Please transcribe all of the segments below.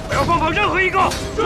不要放跑任何一个！是。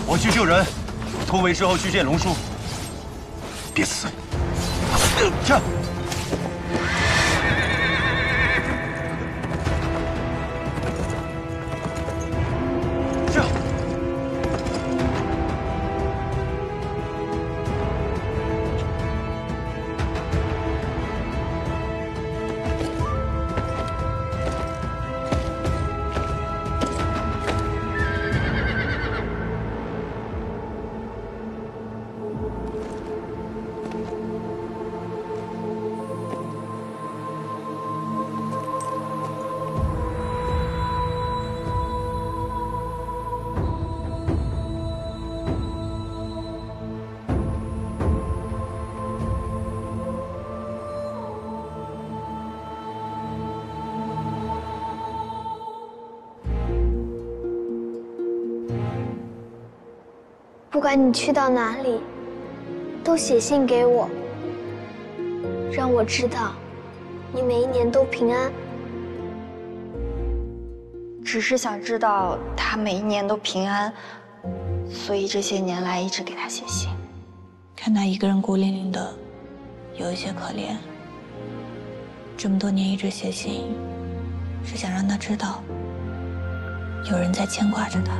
我去救人，突围之后去见龙叔。别死！这。 不管你去到哪里，都写信给我，让我知道你每一年都平安。只是想知道他每一年都平安，所以这些年来一直给他写信。看他一个人孤零零的，有一些可怜。这么多年一直写信，是想让他知道，有人在牵挂着他。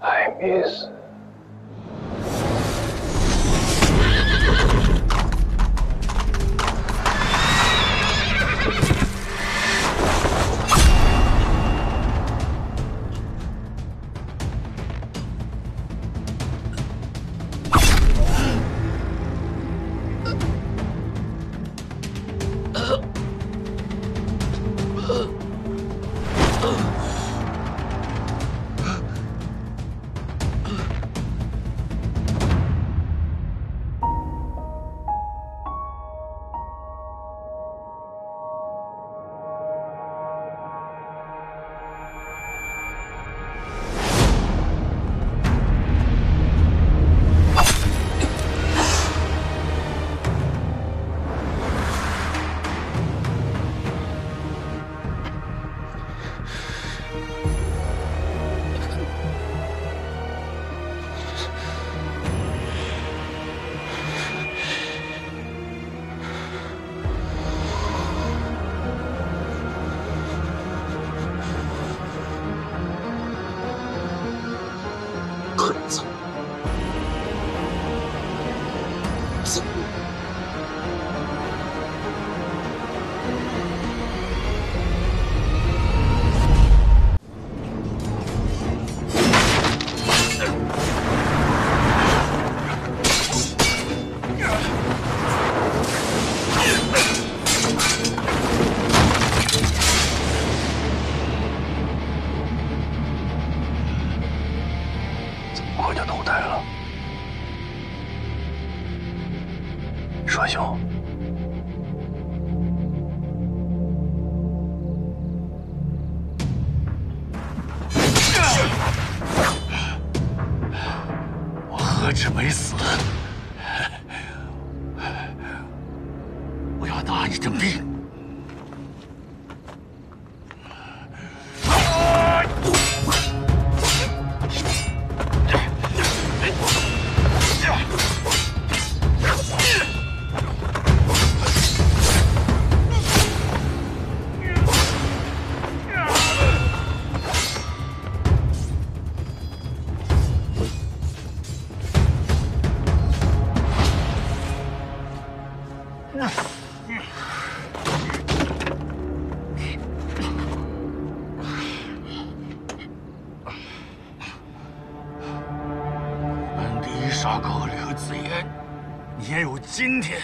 I miss. 我就投胎了。栓兄，我何止没死，我要拿你的命！ 本地杀狗刘子言，你也有今天。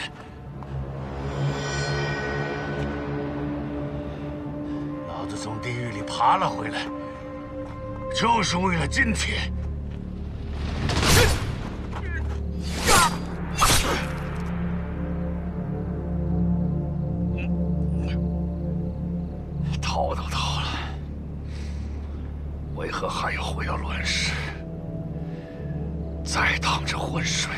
老子从地狱里爬了回来，就是为了今天。逃都逃了，为何还要回到乱世？ 再趟着浑水，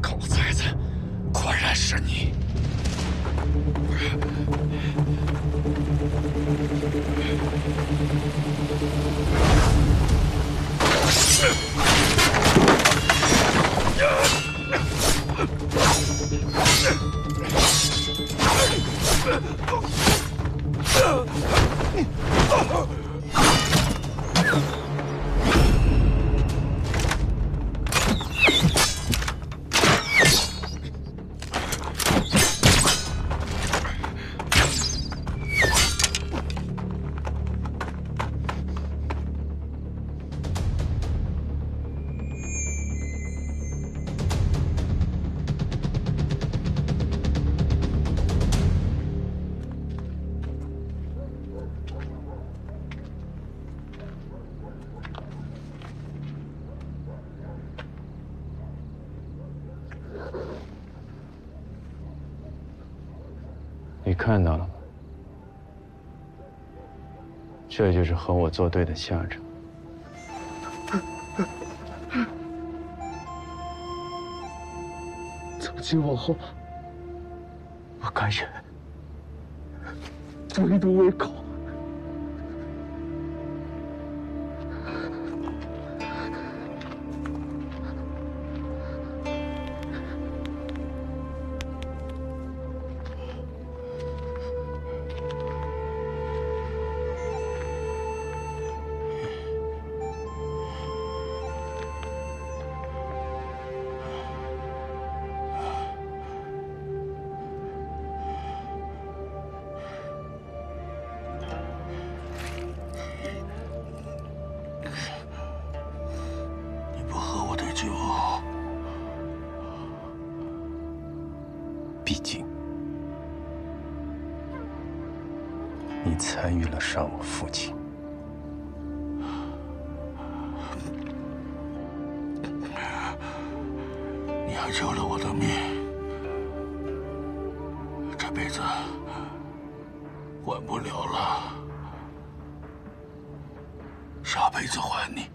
狗崽子，果然是你！你看到了吗？这就是和我作对的下场。从今往后，我甘愿唯独为狗。毕竟，你参与了杀我父亲。你还救了我的命，这辈子还不了了，下辈子还你。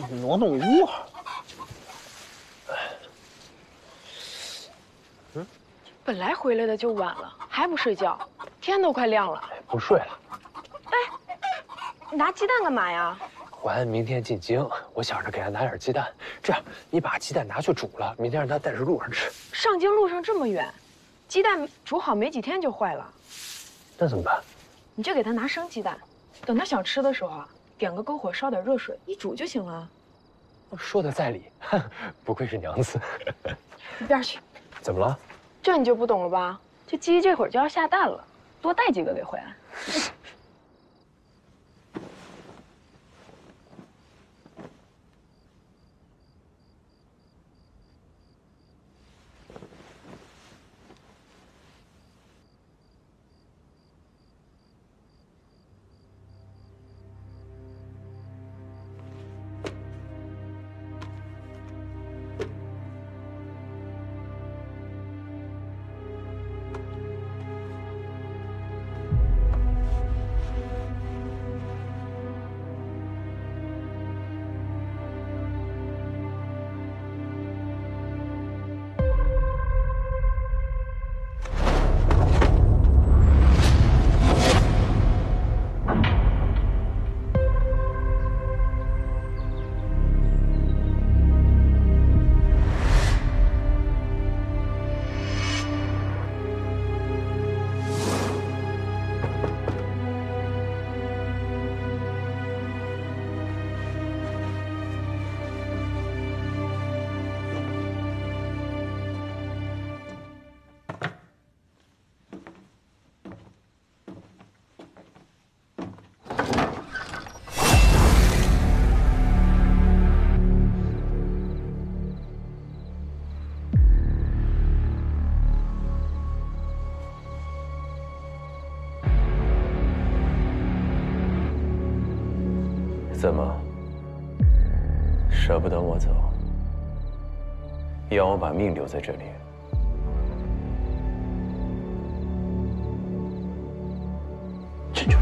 挪动屋。本来回来的就晚了，还不睡觉，天都快亮了。不睡了。你拿鸡蛋干嘛呀？淮安明天进京，我想着给他拿点鸡蛋。这样，你把鸡蛋拿去煮了，明天让他带着路上吃。上京路上这么远，鸡蛋煮好没几天就坏了。那怎么办？你就给他拿生鸡蛋，等他想吃的时候啊，点个篝火，烧点热水，一煮就行了。说的在理，不愧是娘子。一边去！怎么了？这你就不懂了吧？这鸡这会儿就要下蛋了，多带几个给淮安。怎么，舍不得我走，要我把命留在这里？进去。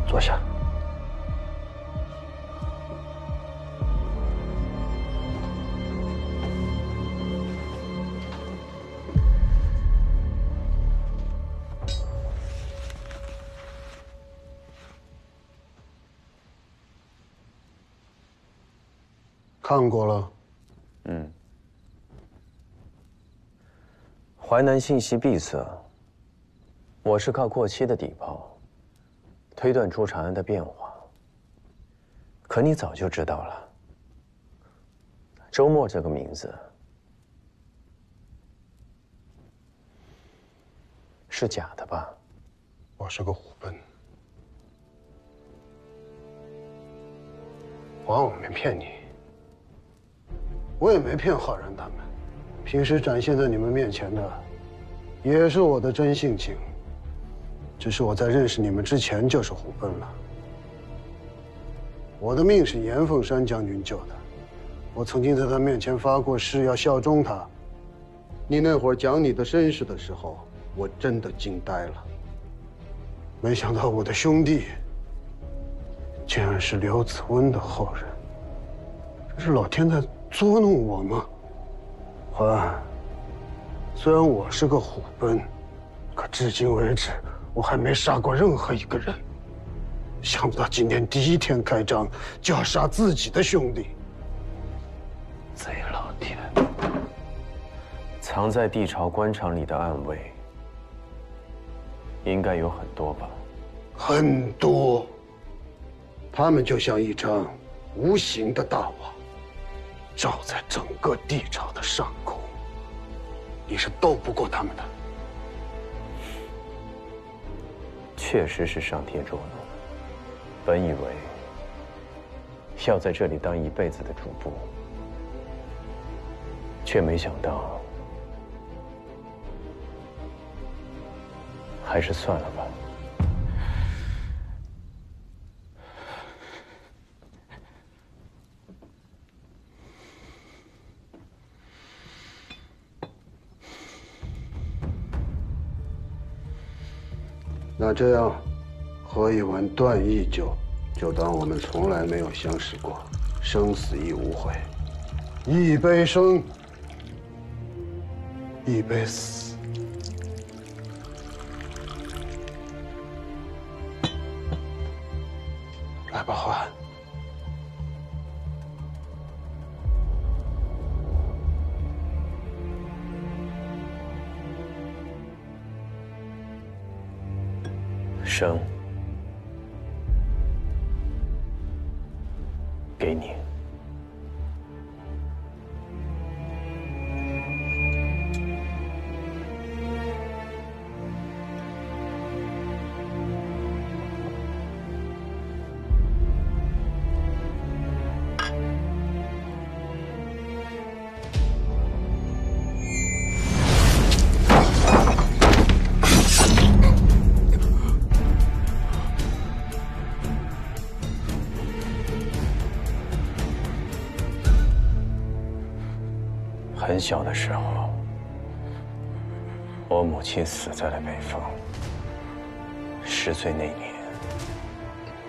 坐下。看过了。淮南信息闭塞，我是靠过期的底炮推断出长安的变化。可你早就知道了，周末这个名字是假的吧？我是个虎贲，我没骗你，我也没骗浩然他们。平时展现在你们面前的，也是我的真性情。只是我在认识你们之前就是虎贲了。我的命是严凤山将军救的，我曾经在他面前发过誓要效忠他。你那会儿讲你的身世的时候，我真的惊呆了。没想到我的兄弟竟然是刘子温的后人，这是老天在捉弄我吗？淮安，虽然我是个虎贲，可至今为止我还没杀过任何一个人。想不到今天第一天开张就要杀自己的兄弟，贼老天！藏在地朝官场里的暗卫，应该有很多吧？很多。他们就像一张无形的大网，罩在整个地朝的上空，你是斗不过他们的。确实是上天捉弄。本以为要在这里当一辈子的主簿，却没想到，还是算了吧。那这样，喝一碗断义酒，就当我们从来没有相识过，生死亦无悔。一杯生，一杯死。来吧，欢。生，给你。很小的时候，我母亲死在了北方。10岁那年，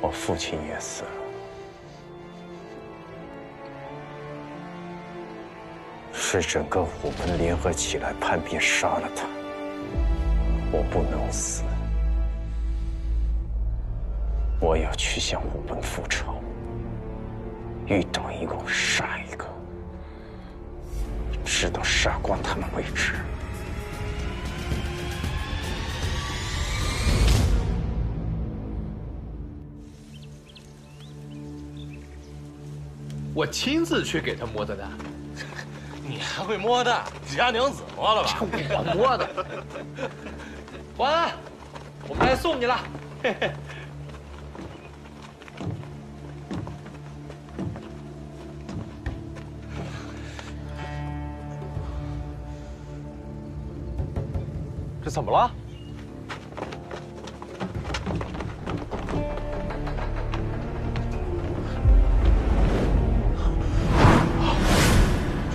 我父亲也死了。是整个虎门联合起来叛变杀了他。我不能死，我要去向虎门复仇。遇到一个我杀一个。 直到杀光他们为止。我亲自去给他摸的蛋。你还会摸蛋？家娘子摸了吧？我摸的。晚安，我们来送你了。嘿嘿。 这怎么了？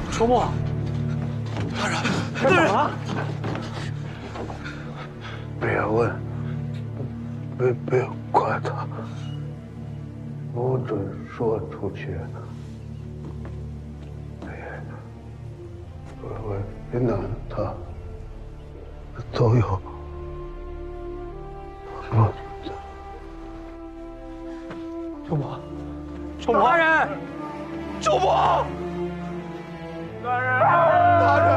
周末，大人，这怎么了？别问，别管他，不准说出去。为难他。 都有我。周末，周末，大人，周末，大人，大人，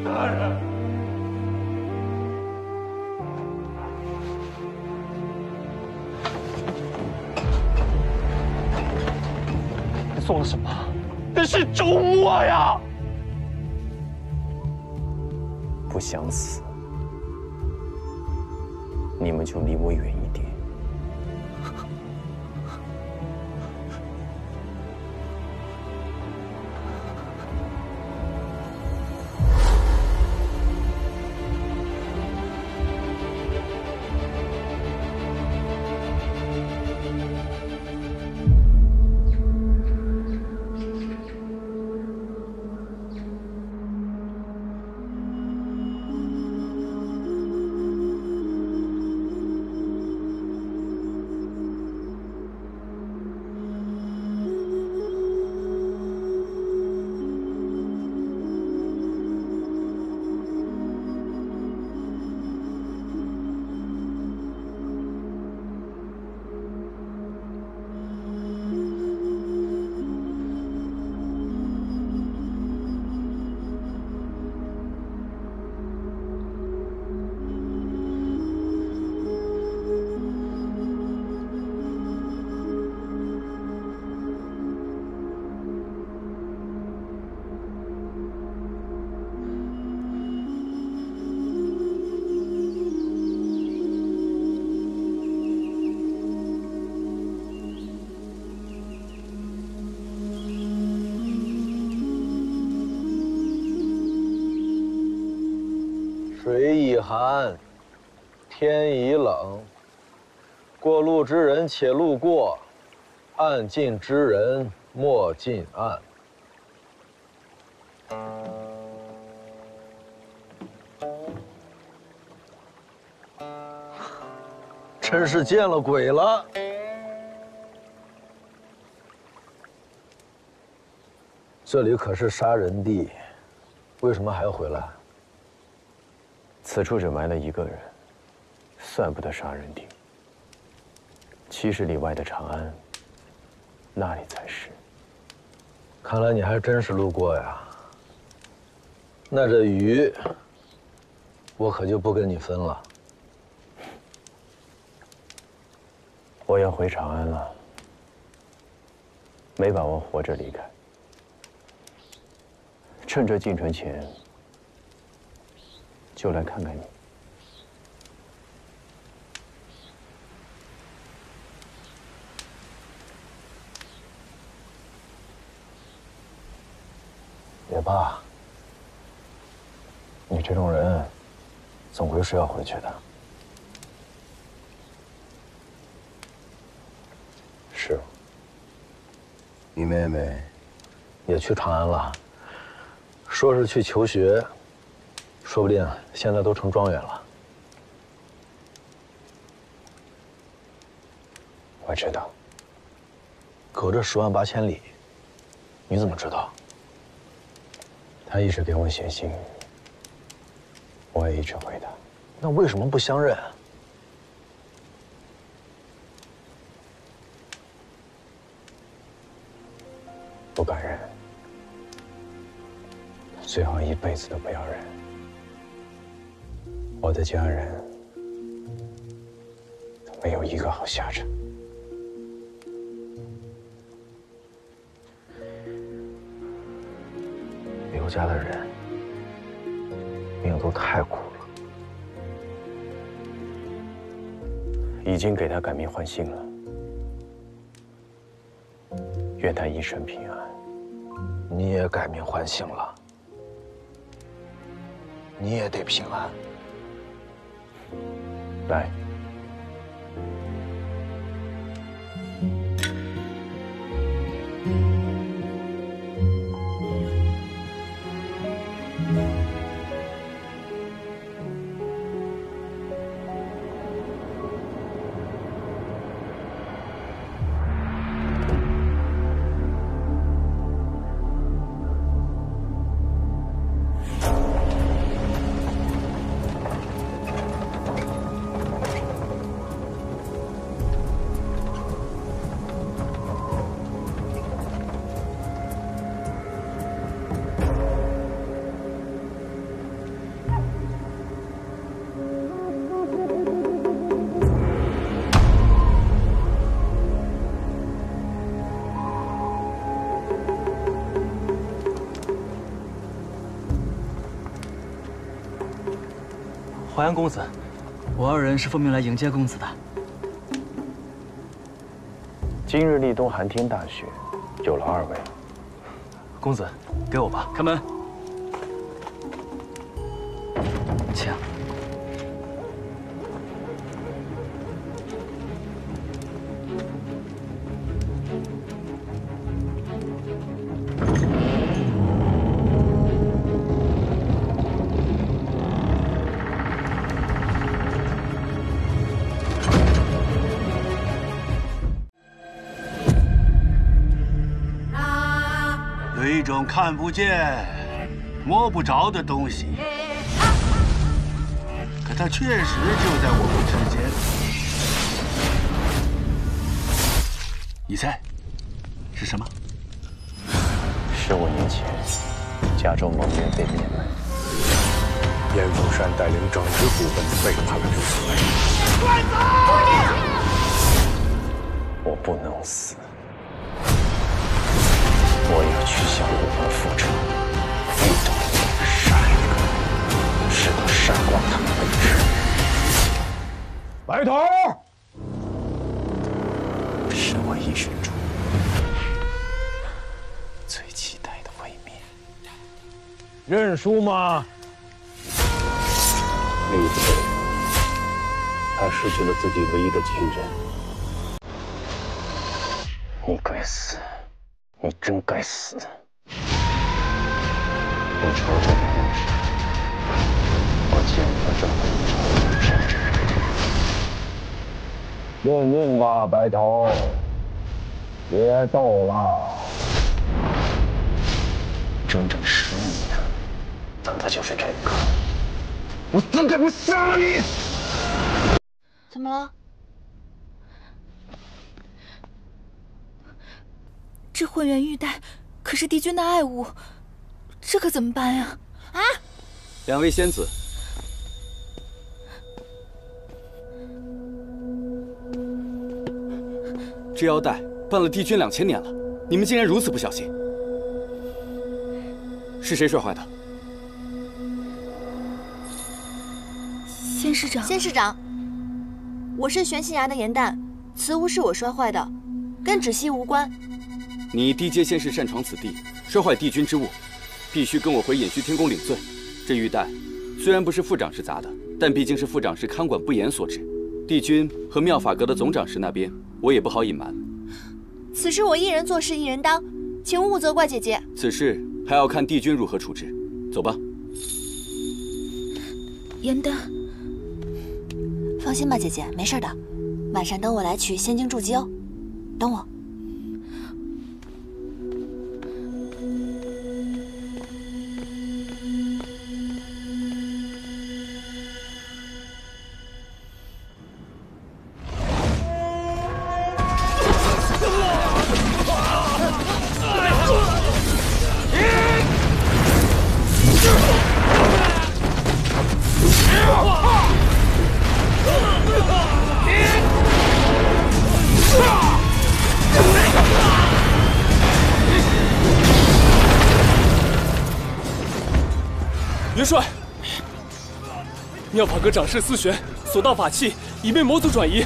大人，你做了什么？那是周末呀！ 不想死，你们就离我远一点。水已寒，天已冷。过路之人且路过，岸尽之人莫近岸。真是见了鬼了！这里可是杀人地，为什么还要回来？此处只埋了一个人，算不得杀人地。70里外的长安，那里才是。看来你还真是路过呀。那这鱼，我可就不跟你分了。我要回长安了，没把握活着离开。趁着进城前，就来看看你。也罢，你这种人，总归是要回去的。是。你妹妹也去长安了，说是去求学，说不定现在都成状元了。我知道。隔着10万8千里，你怎么知道？他一直给我写信，我也一直回他。那为什么不相认？不敢认，最好一辈子都不要认。我的家人都没有一个好下场。刘家的人命都太苦了，已经给他改名换姓了。愿他一生平安。你也改名换姓了，你也得平安。来。淮安公子，我二人是奉命来迎接公子的。今日立冬寒天大雪，有劳二位。公子，给我吧。开门，请。有一种看不见、摸不着的东西，可它确实就在我们之间。你猜是什么？15年前，加州盟约被灭门，燕凤山带领整支部分背叛了刘四伟。快走！我不能死。我要去向武门复仇，遇到杀一个，直到杀光他们为止。白头，是我一生中最期待的会面。认输吗？那一次，他失去了自己唯一的亲人。你该死！你真该死！不仇的人，我见不得。认命吧，白头，别斗了。整整15年，等的就是这个。我怎敢不杀了你？怎么了？这混元玉带可是帝君的爱物，这可怎么办呀？啊！两位仙子，这腰带伴了帝君2000年了，你们竟然如此不小心！是谁摔坏的？仙师长，仙师长，我是玄心崖的颜淡，此物是我摔坏的，跟芷溪无关。你低阶仙士擅闯此地，摔坏帝君之物，必须跟我回隐虚天宫领罪。这玉带虽然不是副长室砸的，但毕竟是副长室看管不严所致。帝君和妙法阁的总长室那边，我也不好隐瞒。此事我一人做事一人当，请勿责怪姐姐。此事还要看帝君如何处置。走吧。颜淡，放心吧，姐姐，没事的。晚上等我来取仙晶筑基哦。等我。元帅，妙法阁长室思璇所盗法器已被魔族转移。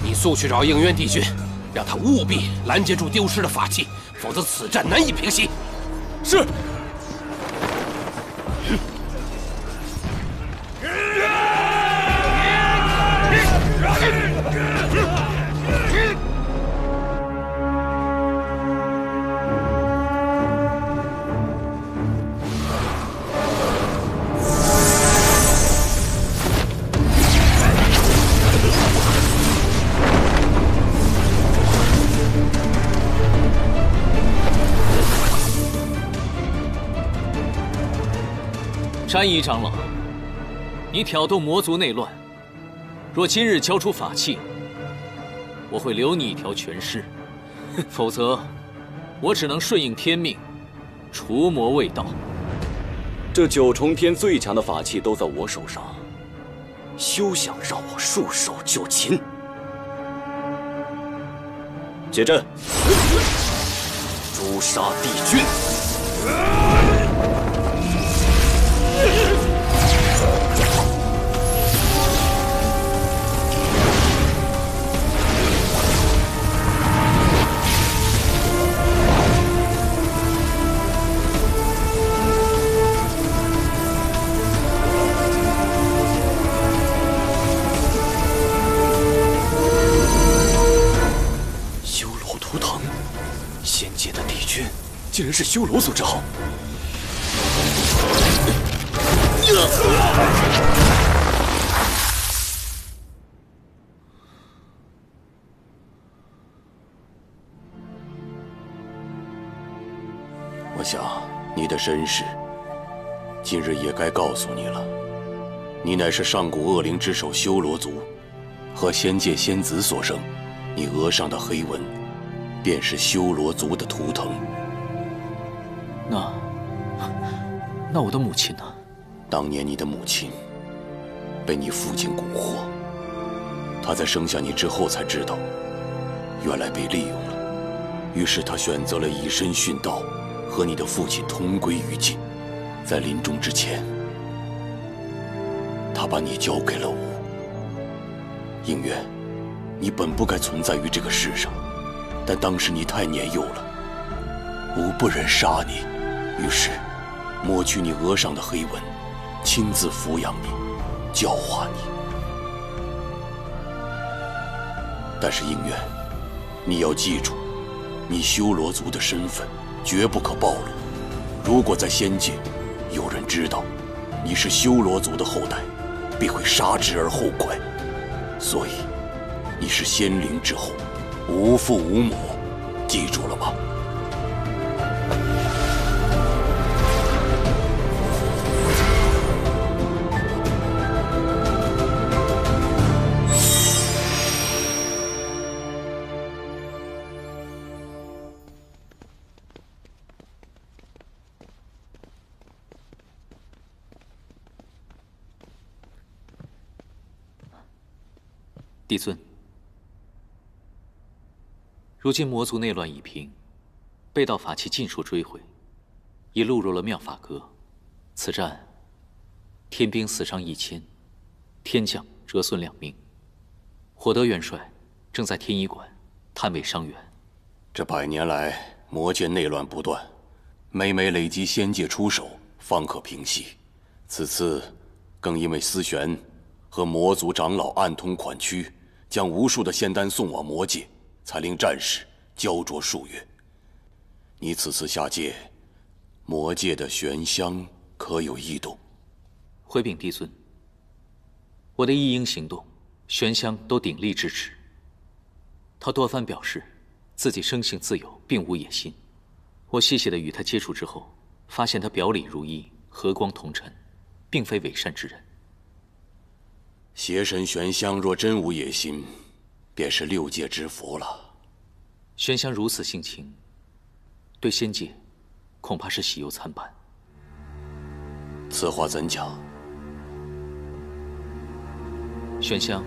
你速去找应渊帝君，让他务必拦截住丢失的法器，否则此战难以平息。是。山一长老，你挑动魔族内乱，若今日交出法器，我会留你一条全尸；否则，我只能顺应天命，除魔卫道。这9重天最强的法器都在我手上，休想让我束手就擒！解阵，诛杀帝君！修罗图腾，仙界的帝君竟然是修罗族之后。我想你的身世，今日也该告诉你了。你乃是上古恶灵之首修罗族，和仙界仙子所生。你额上的黑纹，便是修罗族的图腾。那我的母亲呢？当年你的母亲被你父亲蛊惑，她在生下你之后才知道，原来被利用了。于是她选择了以身殉道，和你的父亲同归于尽。在临终之前，她把你交给了我。应渊，你本不该存在于这个世上，但当时你太年幼了，吾不忍杀你，于是抹去你额上的黑纹，亲自抚养你，教化你。但是应渊，你要记住，你修罗族的身份绝不可暴露。如果在仙界有人知道你是修罗族的后代，必会杀之而后快。所以，你是仙灵之后，无父无母，记住了吗？帝尊，如今魔族内乱已平，被盗法器尽数追回，已录入了妙法阁。此战，天兵死伤1000，天将折损2名。火德元帅正在天医馆探尾伤员。这100年来，魔界内乱不断，每每累积仙界出手，方可平息。此次更因为思玄和魔族长老暗通款曲，将无数的仙丹送往魔界，才令战事焦灼数月。你此次下界，魔界的玄香可有异动？回禀帝尊，我的一应行动，玄香都鼎力支持。他多番表示，自己生性自由，并无野心。我细细的与他接触之后，发现他表里如一，和光同尘，并非伪善之人。邪神玄香若真无野心，便是6界之福了。玄香如此性情，对仙界恐怕是喜忧参半。此话怎讲？玄香，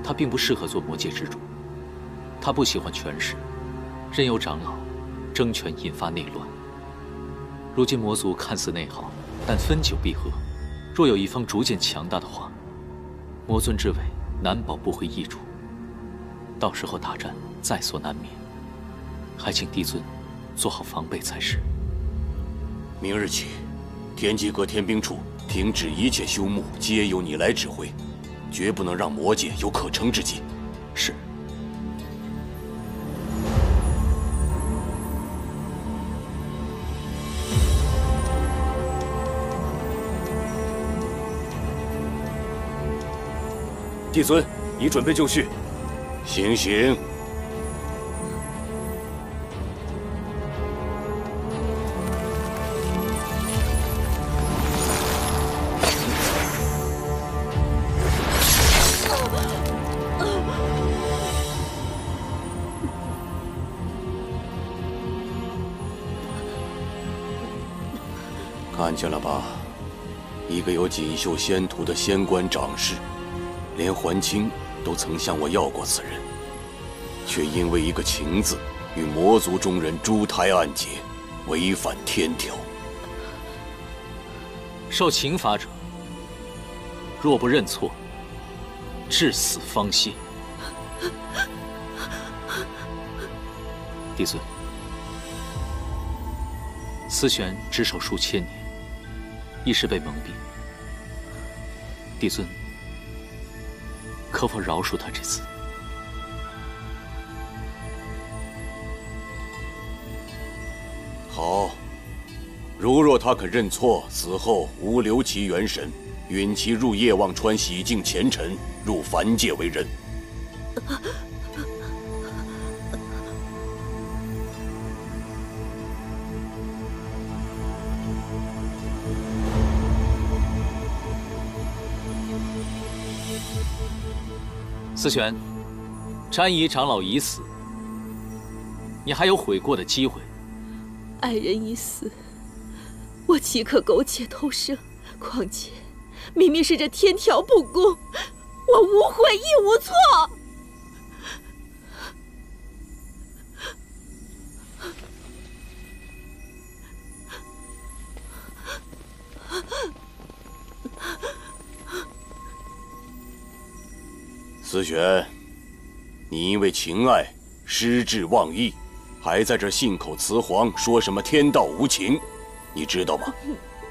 他并不适合做魔界之主。他不喜欢权势，任由长老争权引发内乱。如今魔族看似内耗，但分久必合。若有一方逐渐强大的话，魔尊之位难保不会易主。到时候大战在所难免，还请帝尊做好防备才是。明日起，天机阁天兵处停止一切修牧，皆由你来指挥，绝不能让魔界有可乘之机。是。帝尊，已准备就绪。行刑。看见了吧，一个有锦绣仙途的仙官长士。连桓清都曾向我要过此人，却因为一个情字，与魔族中人珠胎暗结，违反天条。受刑罚者，若不认错，至死方歇。帝尊，思玄执手数千年，一时被蒙蔽。帝尊，可否饶恕他这次？好，如若他肯认错，死后无留其元神，允其入夜望川洗净前尘，入凡界为人。思玄，詹姨长老已死，你还有悔过的机会。爱人已死，我岂可苟且偷生？况且，明明是这天条不公，我无悔亦无错。思玄，你因为情爱失志忘义，还在这信口雌黄，说什么天道无情，你知道吗？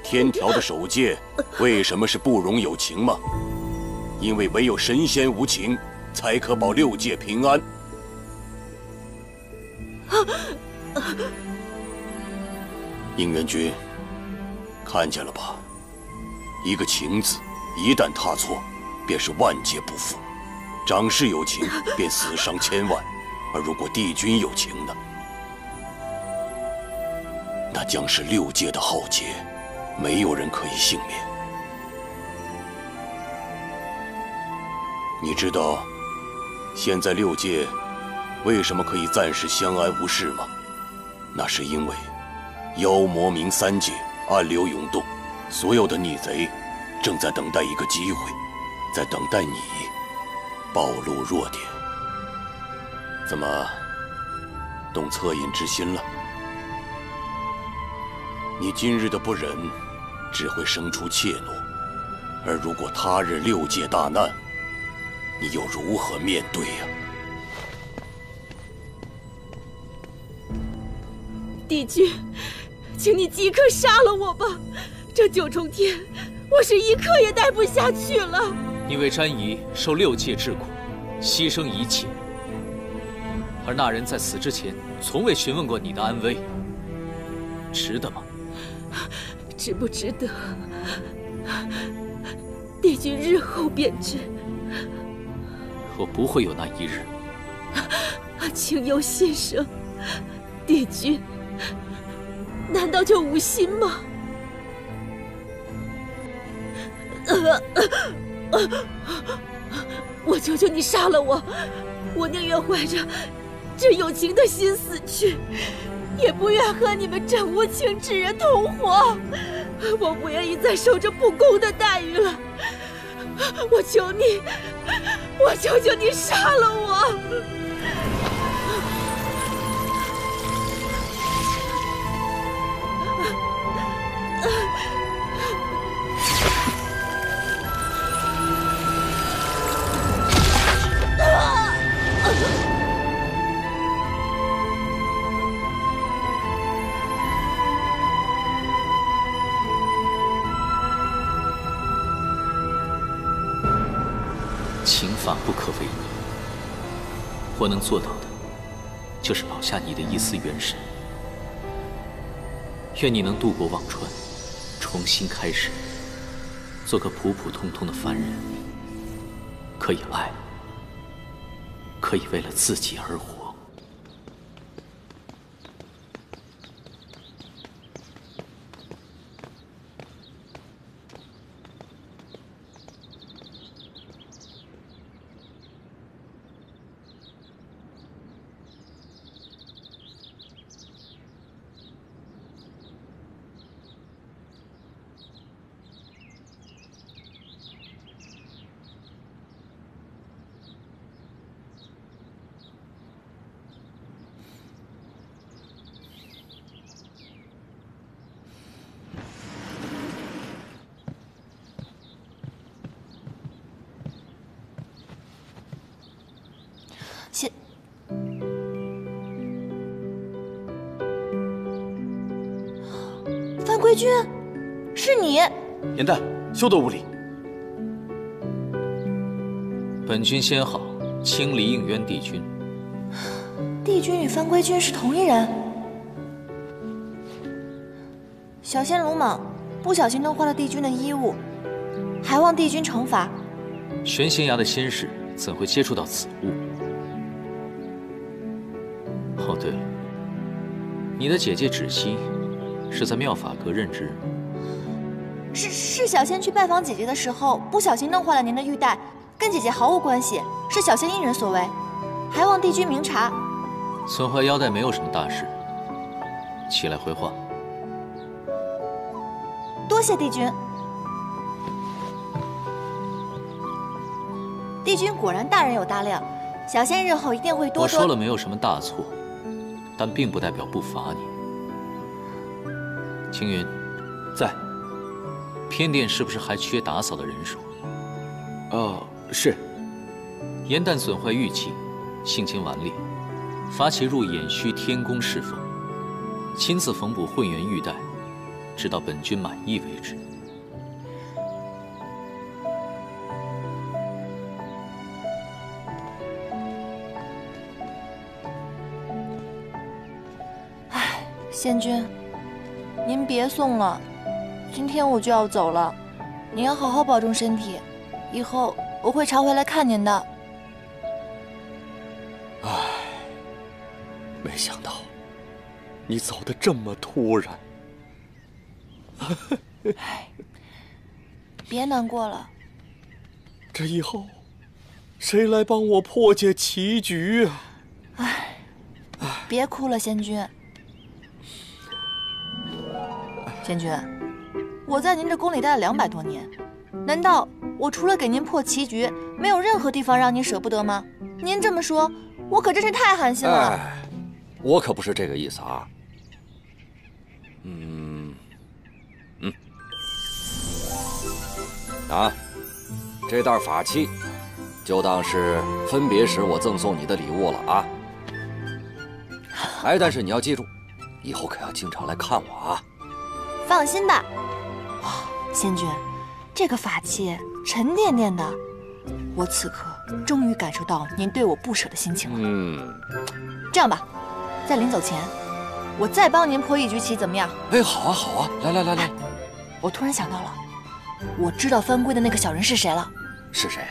天条的守戒为什么是不容有情吗？因为唯有神仙无情，才可保6界平安。应元君，看见了吧？一个情字，一旦踏错，便是万劫不复。长氏有情，便死伤千万；而如果帝君有情呢？那将是6界的浩劫，没有人可以幸免。你知道，现在6界为什么可以暂时相安无事吗？那是因为妖魔冥3界暗流涌动，所有的逆贼正在等待一个机会，在等待你暴露弱点。怎么，动恻隐之心了？你今日的不仁，只会生出怯懦，而如果他日6界大难，你又如何面对呀？帝君，请你即刻杀了我吧！这9重天，我是一刻也待不下去了。你为詹姨受6界之苦，牺牲一切，而那人在死之前从未询问过你的安危，值得吗？值不值得，帝君日后便知。我不会有那一日。请有心生，帝君，难道就无心吗？我求求你杀了我，我宁愿怀着这有情的心死去，也不愿和你们这无情之人同活。我不愿意再受这不公的待遇了。我求你，我求求你杀了我！情法不可违逆，我能做到的，就是保下你的一丝元神。愿你能渡过忘川，重新开始，做个普普通通的凡人，可以爱，可以为了自己而活。范归君，是你！颜淡，休得无礼！本君先好，清离应渊帝君。帝君与范归君是同一人。小仙鲁莽，不小心弄坏了帝君的衣物，还望帝君惩罚。玄仙崖的仙士怎会接触到此物？哦，对了，你的姐姐芷溪是在妙法阁任职。是小仙去拜访姐姐的时候，不小心弄坏了您的玉带，跟姐姐毫无关系，是小仙一人所为，还望帝君明察。损坏腰带没有什么大事，起来回话。多谢帝君。帝君果然大人有大量，小仙日后一定会多多。我说了没有什么大错，但并不代表不罚你。青云，在。偏殿是不是还缺打扫的人手？是。颜淡损坏玉器，性情顽劣，罚其入偃虚天宫侍奉，亲自缝补混元玉带，直到本君满意为止。仙君，您别送了，今天我就要走了。您要好好保重身体，以后我会常回来看您的。唉，没想到你走得这么突然。别难过了，这以后谁来帮我破解棋局啊？别哭了，仙君。仙君，我在您这宫里待了200多年，难道我除了给您破棋局，没有任何地方让您舍不得吗？您这么说，我可真是太寒心了。我可不是这个意思啊。这袋法器，就当是分别时我赠送你的礼物了啊。但是你要记住，以后可要经常来看我啊。放心吧。仙君，这个法器沉甸甸的，我此刻终于感受到您对我不舍的心情了。这样吧，在临走前，我再帮您破一局棋，怎么样？好啊，好啊，来。我突然想到了，我知道翻规的那个小人是谁了。是谁啊？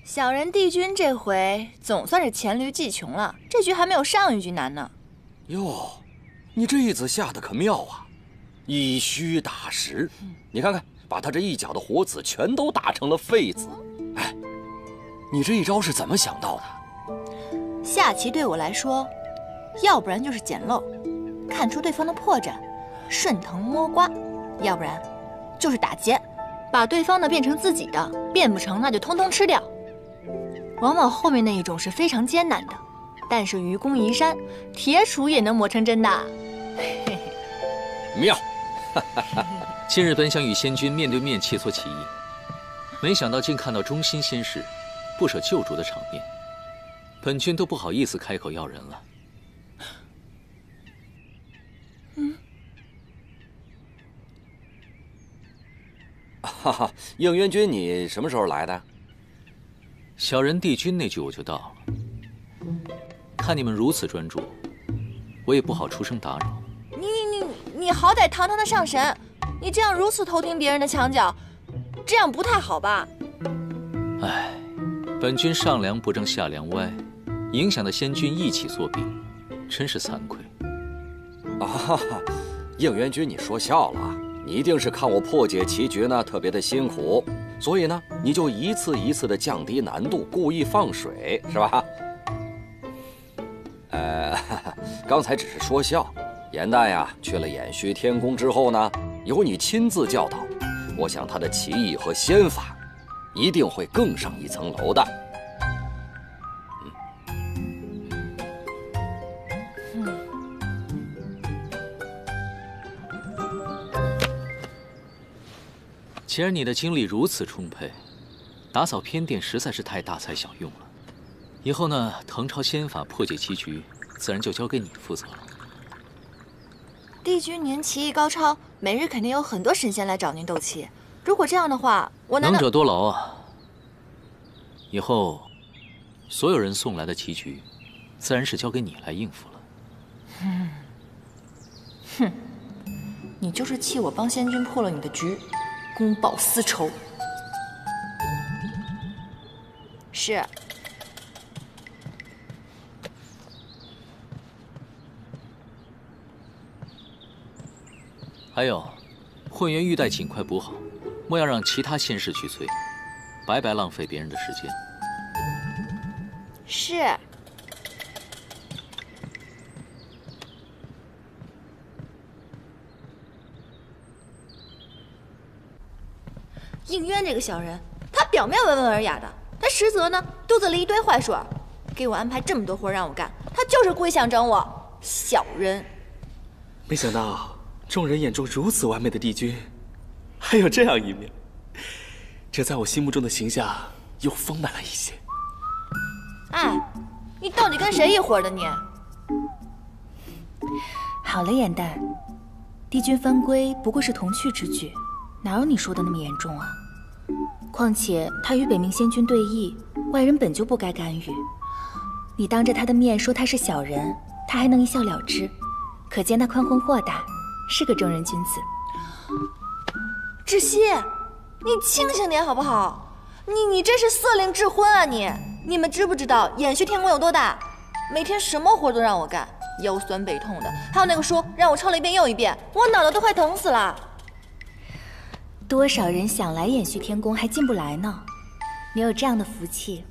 小人帝君这回总算是黔驴技穷了，这局还没有上一局难呢。哟，你这一子下的可妙啊，以虚打实。你看看，把他这一脚的活子全都打成了废子。你这一招是怎么想到的？下棋对我来说，要不然就是捡漏，看出对方的破绽，顺藤摸瓜；要不然就是打劫，把对方的变成自己的，变不成那就通通吃掉。往往后面那一种是非常艰难的，但是愚公移山，铁杵也能磨成针的。妙！今日本想与仙君面对面切磋棋艺，没想到竟看到忠心仙士不舍救主的场面，本君都不好意思开口要人了。哈哈，应元君，你什么时候来的？小人帝君那句我就到了。看你们如此专注，我也不好出声打扰。你好歹堂堂的上神，你这样如此偷听别人的墙角，这样不太好吧？本君上梁不正下梁歪，影响的仙君一起作弊，真是惭愧。应元君，你说笑了，你一定是看我破解棋局呢特别的辛苦，所以呢你就一次一次的降低难度，故意放水，是吧？刚才只是说笑。颜淡呀，去了偃虚天宫之后呢，由你亲自教导，我想他的棋艺和仙法一定会更上一层楼的。既然你的精力如此充沛，打扫偏殿实在是太大材小用了。以后呢，誊抄仙法破解棋局，自然就交给你负责了。帝君您棋艺高超，每日肯定有很多神仙来找您斗气。如果这样的话，我难道……能者多劳啊！以后，所有人送来的棋局，自然是交给你来应付了。哼，你就是气我帮仙君破了你的局，公报私仇。是。还有，混元玉带尽快补好，莫要让其他仙士去催，白白浪费别人的时间。是。应渊这个小人，他表面温文尔雅的，他实则呢肚子里一堆坏水，给我安排这么多活让我干，他就是故意想整我，小人。没想到众人眼中如此完美的帝君，还有这样一面，这在我心目中的形象又丰满了一些。哎，你到底跟谁一伙的你？好了，颜淡，帝君犯规不过是童趣之举，哪有你说的那么严重啊？况且他与北冥仙君对弈，外人本就不该干预。你当着他的面说他是小人，他还能一笑了之，可见他宽宏豁达，是个正人君子。窒息，你清醒点好不好？你这是色令智昏啊你！你们知不知道延续天宫有多大？每天什么活都让我干，腰酸背痛的。还有那个书让我抄了一遍又一遍，我脑袋都快疼死了。多少人想来延续天宫还进不来呢？你有这样的福气，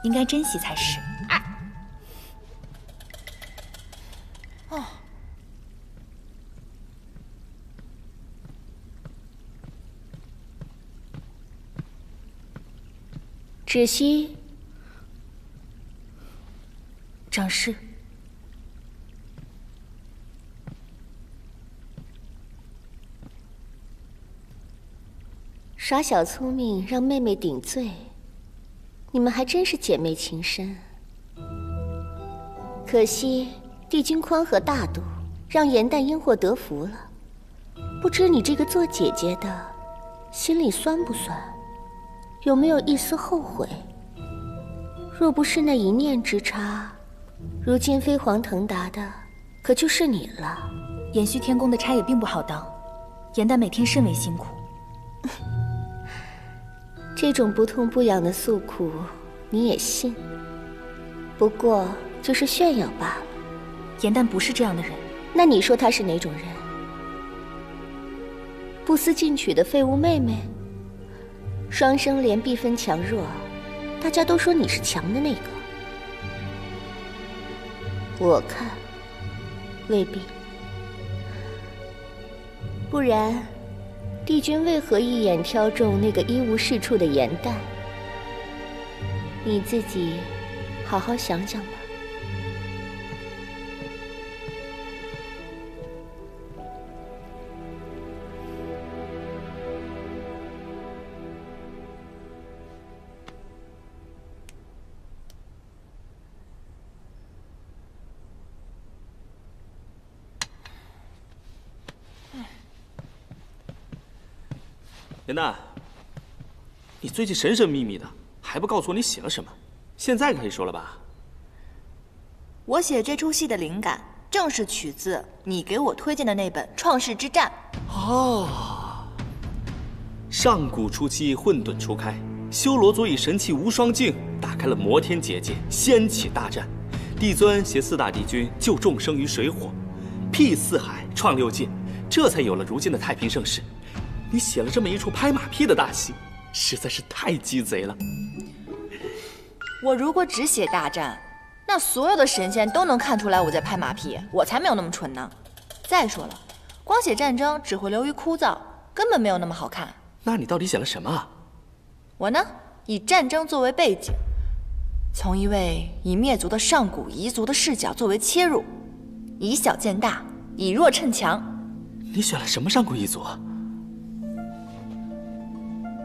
应该珍惜才是。哦，芷溪，长侍。耍小聪明让妹妹顶罪，你们还真是姐妹情深。可惜帝君宽和大度，让颜淡因祸得福了。不知你这个做姐姐的，心里酸不酸？有没有一丝后悔？若不是那一念之差，如今飞黄腾达的可就是你了。延续天宫的差也并不好当，颜淡每天甚为辛苦。这种不痛不痒的诉苦，你也信？不过就是炫耀罢了。颜淡不是这样的人。那你说她是哪种人？不思进取的废物妹妹？双生莲必分强弱，大家都说你是强的那个。我看未必。不然帝君为何一眼挑中那个一无是处的颜淡？你自己好好想想吧。颜淡，你最近神神秘秘的，还不告诉我你写了什么？现在可以说了吧？我写这出戏的灵感，正是取自你给我推荐的那本《创世之战》。哦，上古初期，混沌初开，修罗族以神器无双镜打开了摩天结界，掀起大战。帝尊携4大帝君救众生于水火，辟四海，创6界，这才有了如今的太平盛世。你写了这么一出拍马屁的大戏，实在是太鸡贼了。我如果只写大战，那所有的神仙都能看出来我在拍马屁，我才没有那么蠢呢。再说了，光写战争只会流于枯燥，根本没有那么好看。那你到底写了什么啊？我呢，以战争作为背景，从一位已灭族的上古彝族的视角作为切入，以小见大，以弱趁强。你选了什么上古彝族啊？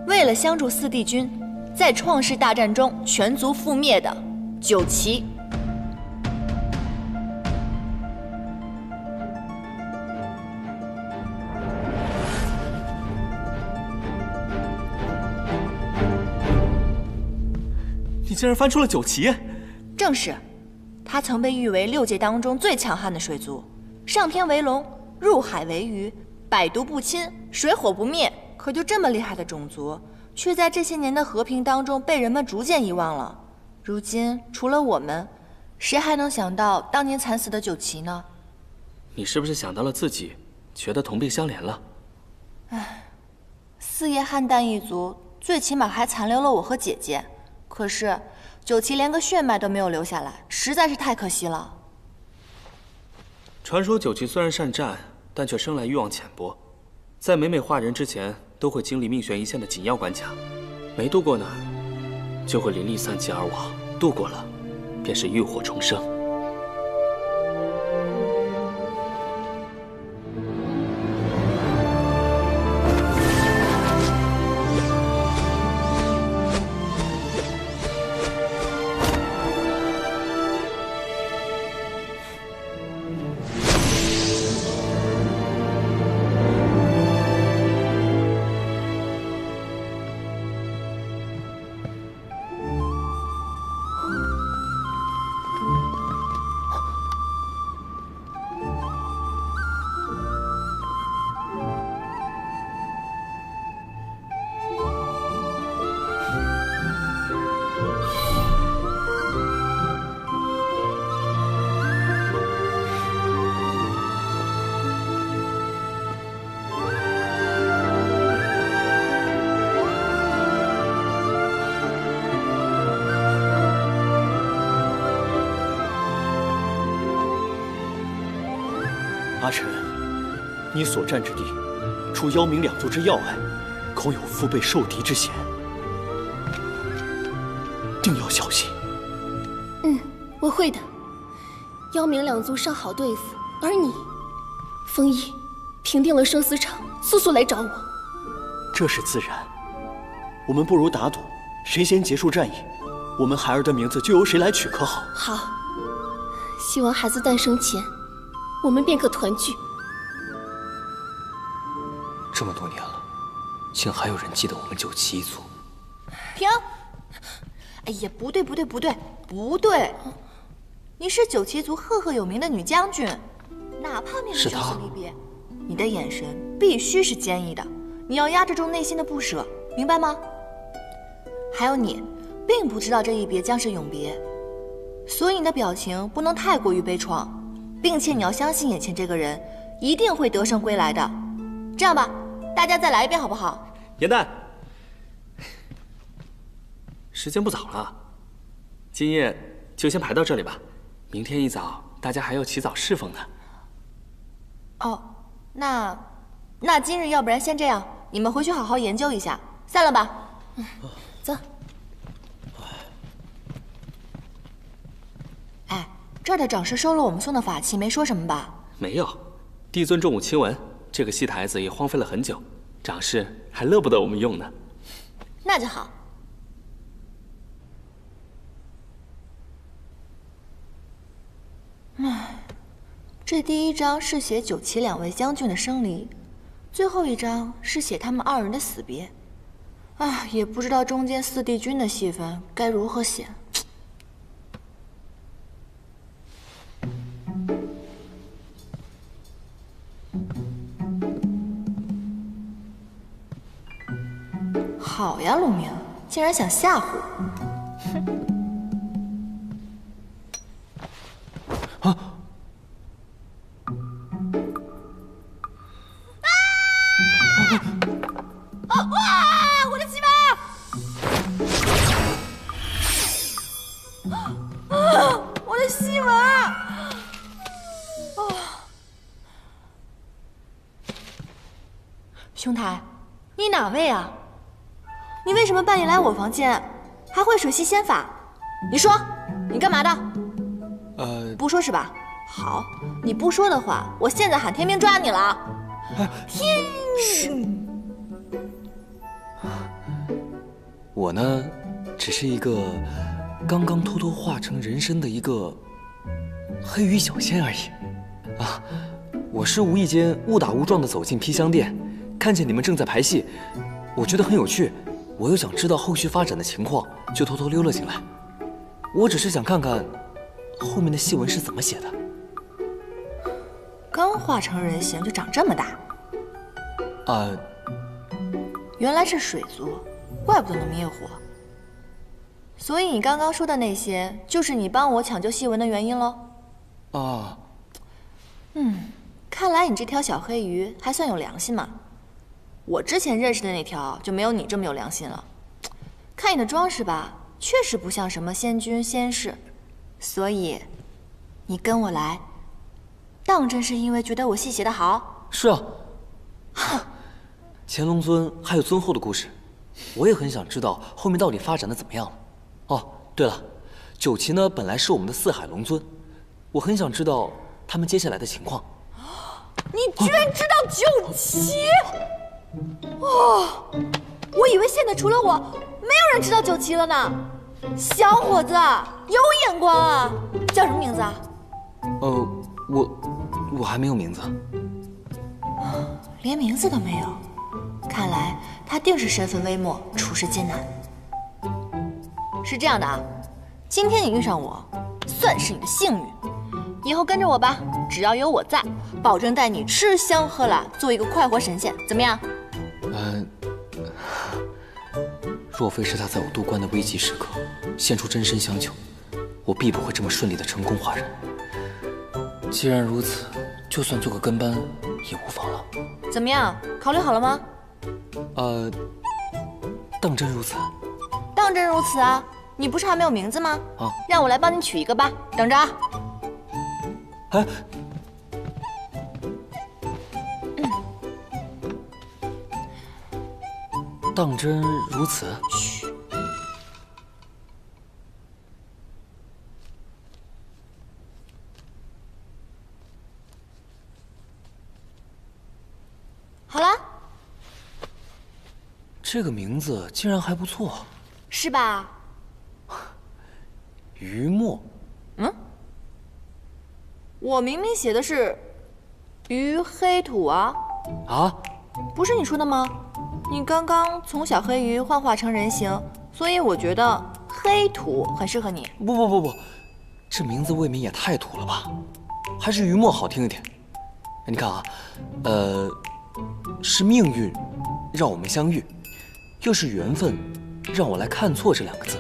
为了相助4帝君，在创世大战中全族覆灭的九岐。你竟然翻出了九岐？正是，他曾被誉为6界当中最强悍的水族，上天为龙，入海为鱼，百毒不侵，水火不灭。可就这么厉害的种族，却在这些年的和平当中被人们逐渐遗忘了。如今除了我们，谁还能想到当年惨死的九岐呢？你是不是想到了自己，觉得同病相怜了？唉，4叶汉淡一族最起码还残留了我和姐姐，可是九岐连个血脉都没有留下来，实在是太可惜了。传说九岐虽然善战，但却生来欲望浅薄，在每化人之前都会经历命悬一线的紧要关卡，没度过呢，就会灵力散尽而亡；度过了，便是浴火重生。阿晨，你所占之地，除妖冥两族之要外，恐有腹背受敌之嫌，定要小心。我会的。妖冥两族尚好对付，而你，风翼，平定了生死场，速速来找我。这是自然。我们不如打赌，谁先结束战役，我们孩儿的名字就由谁来取，可好？好。希望孩子诞生前，我们便可团聚。这么多年了，竟还有人记得我们九旗一族。停！哎呀，不对，你是九旗族赫赫有名的女将军，哪怕面对生死离别，你的眼神必须是坚毅的，你要压制住内心的不舍，明白吗？还有你，并不知道这一别将是永别，所以你的表情不能太过于悲怆，并且你要相信眼前这个人一定会得胜归来的。这样吧，大家再来一遍好不好？严旦，时间不早了，今夜就先排到这里吧。明天一早大家还要起早侍奉呢。哦，那今日要不然先这样，你们回去好好研究一下，散了吧。走。哎，这儿的长师收了我们送的法器，没说什么吧？没有，帝尊重武亲闻，这个戏台子也荒废了很久，长师还乐不得我们用呢。那就好。唉，这第一章是写九旗两位将军的生离，最后一章是写他们二人的死别。唉，也不知道中间四帝君的戏份该如何写。好呀，陆明，竟然想吓唬我！哼！哇！我的鸡巴！我的西文！兄台，你哪位啊？你为什么半夜来我房间，还会水系仙法？你说，你干嘛的？不说是吧？好，你不说的话，我现在喊天兵抓你了。天！我呢，只是一个刚刚偷偷化成人身的一个黑羽小仙而已。啊，我是无意间误打误撞的走进披香殿，看见你们正在排戏，我觉得很有趣，我又想知道后续发展的情况，就偷偷溜了进来。我只是想看看后面的戏文是怎么写的。刚化成人形就长这么大？原来是水族，怪不得能灭火。所以你刚刚说的那些，就是你帮我抢救戏文的原因喽？啊。看来你这条小黑鱼还算有良心嘛。我之前认识的那条就没有你这么有良心了。看你的装饰吧，确实不像什么仙君仙士，所以你跟我来，当真是因为觉得我戏写得好？是啊。乾隆尊还有尊后的故事，我也很想知道后面到底发展的怎么样了。哦，对了，九旗呢，本来是我们的四海龙尊，我很想知道他们接下来的情况。你居然知道九旗？哦，我以为现在除了我，没有人知道九旗了呢。小伙子，有眼光啊！叫什么名字啊？我还没有名字。连名字都没有，看来他定是身份微末，处事艰难。是这样的啊，今天你遇上我，算是你的幸运。以后跟着我吧，只要有我在，保证带你吃香喝辣，做一个快活神仙，怎么样？若非是他在我渡关的危急时刻献出真身相救，我必不会这么顺利的成功化人。既然如此，就算做个跟班也无妨了。怎么样？考虑好了吗？当真如此？当真如此啊！你不是还没有名字吗？啊，让我来帮你取一个吧，等着啊。哎，当真如此？嘘。好了，这个名字竟然还不错，是吧？于墨。我明明写的是于黑土啊！啊？不是你说的吗？你刚刚从小黑鱼幻化成人形，所以我觉得黑土很适合你。不，这名字未免也太土了吧？还是于墨好听一点。你看啊，是命运让我们相遇，又是缘分让我来看错这两个字，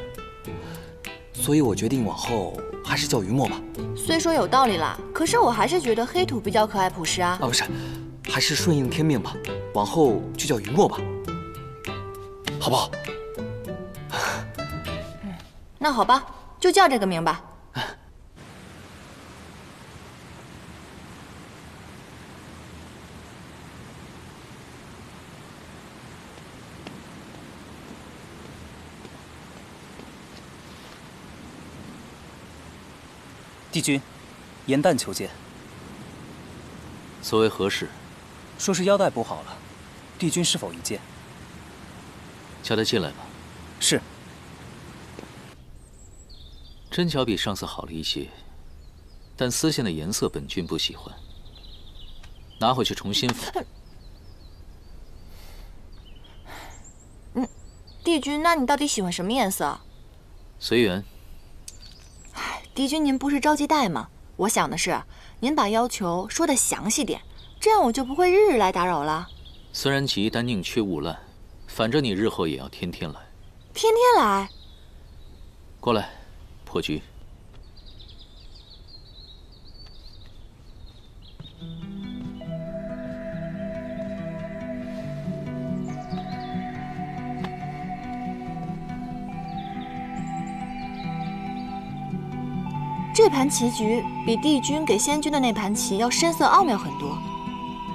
所以我决定往后还是叫于墨吧。虽说有道理啦，可是我还是觉得黑土比较可爱朴实啊。不是，还是顺应天命吧，往后就叫于墨吧，好不好？那好吧，就叫这个名吧。帝君，严旦求见。所谓何事？说是腰带不好了，帝君是否一见？叫他进来吧。是。针脚比上次好了一些，但丝线的颜色本君不喜欢，拿回去重新缝。帝君，那你到底喜欢什么颜色？随缘。帝君，您不是着急带吗？我想的是，您把要求说得详细点，这样我就不会日日来打扰了。虽然急，但宁缺毋滥，反正你日后也要天天来。天天来？过来，破局。这盘棋局比帝君给仙君的那盘棋要深色奥妙很多，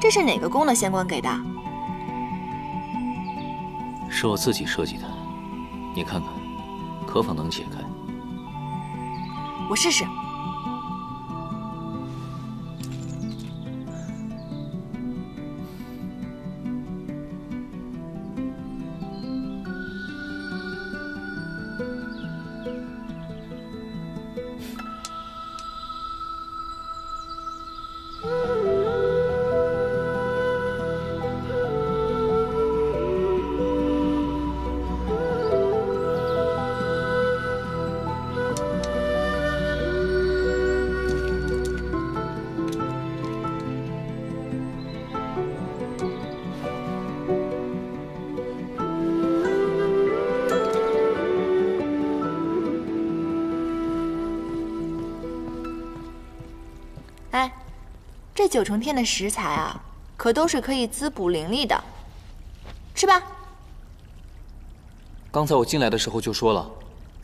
这是哪个宫的仙官给的？是我自己设计的，你看看，可否能解开？我试试。哎，这9重天的食材啊，可都是可以滋补灵力的，吃吧。刚才我进来的时候就说了，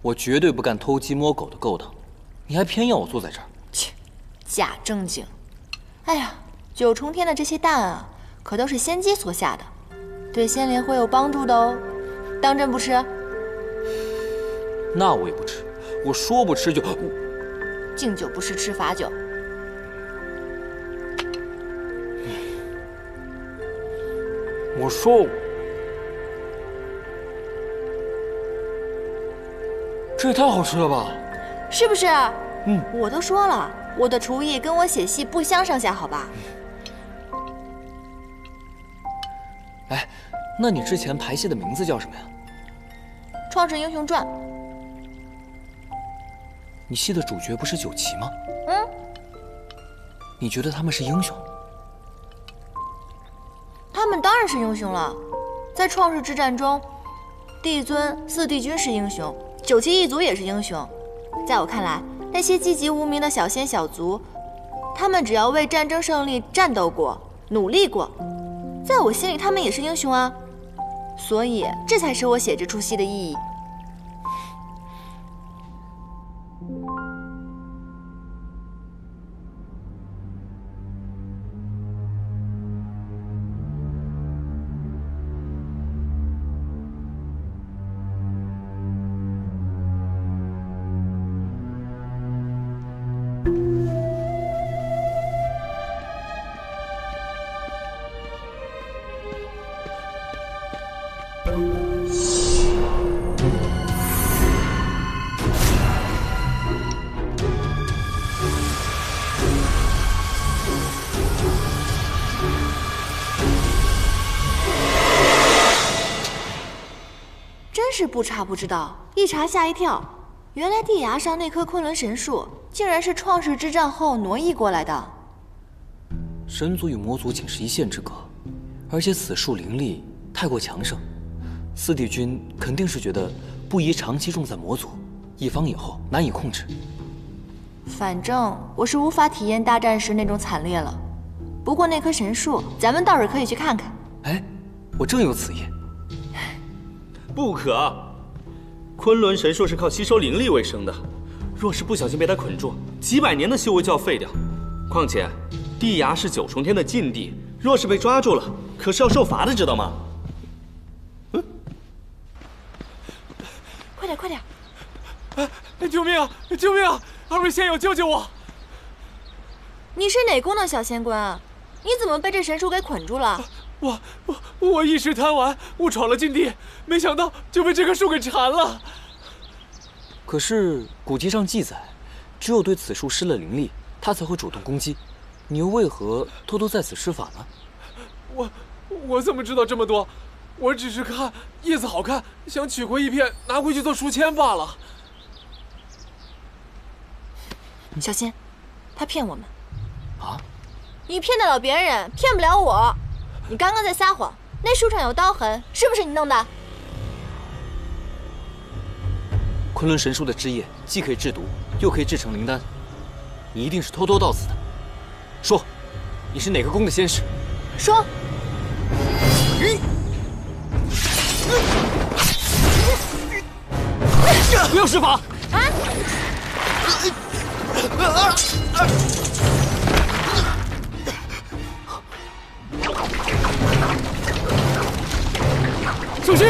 我绝对不干偷鸡摸狗的勾当，你还偏要我坐在这儿？切，假正经。哎呀，9重天的这些蛋啊，可都是仙姬所下的，对仙灵会有帮助的哦。当真不吃？那我也不吃，我说不吃就……敬酒不吃吃罚酒。我说，这也太好吃了吧！是不是？我都说了，我的厨艺跟我写戏不相上下，好吧？哎，那你之前排戏的名字叫什么呀？《创世英雄传》。你戏的主角不是九旗吗？你觉得他们是英雄？他们当然是英雄了，在创世之战中，帝尊、四帝君是英雄，九旗一族也是英雄。在我看来，那些籍籍无名的小仙小族，他们只要为战争胜利战斗过、努力过，在我心里他们也是英雄啊。所以，这才是我写这出戏的意义。真是不查不知道，一查吓一跳。原来地崖上那棵昆仑神树，竟然是创世之战后挪移过来的。神族与魔族仅是一线之隔，而且此树灵力太过强盛，四帝君肯定是觉得不宜长期种在魔族，以防以后难以控制。反正我是无法体验大战时那种惨烈了。不过那棵神树，咱们倒是可以去看看。哎，我正有此意。不可，昆仑神树是靠吸收灵力为生的，若是不小心被它捆住，几百年的修为就要废掉。况且，地崖是九重天的禁地，若是被抓住了，可是要受罚的，知道吗？快点，快点！救命啊！救命啊！二位仙友，救救我！你是哪宫的小仙官啊？你怎么被这神树给捆住了？我一时贪玩，误闯了禁地，没想到就被这棵树给缠了。可是古籍上记载，只有对此树施了灵力，它才会主动攻击。你又为何偷偷在此施法呢？我怎么知道这么多？我只是看叶子好看，想取回一片拿回去做书签罢了。小心，他骗我们。啊？你骗得了别人，骗不了我。你刚刚在撒谎，那树上有刀痕，是不是你弄的？昆仑神树的枝叶既可以制毒，又可以制成灵丹，你一定是偷偷到此的。说，你是哪个宫的仙使？说。不要施法！啊！小心！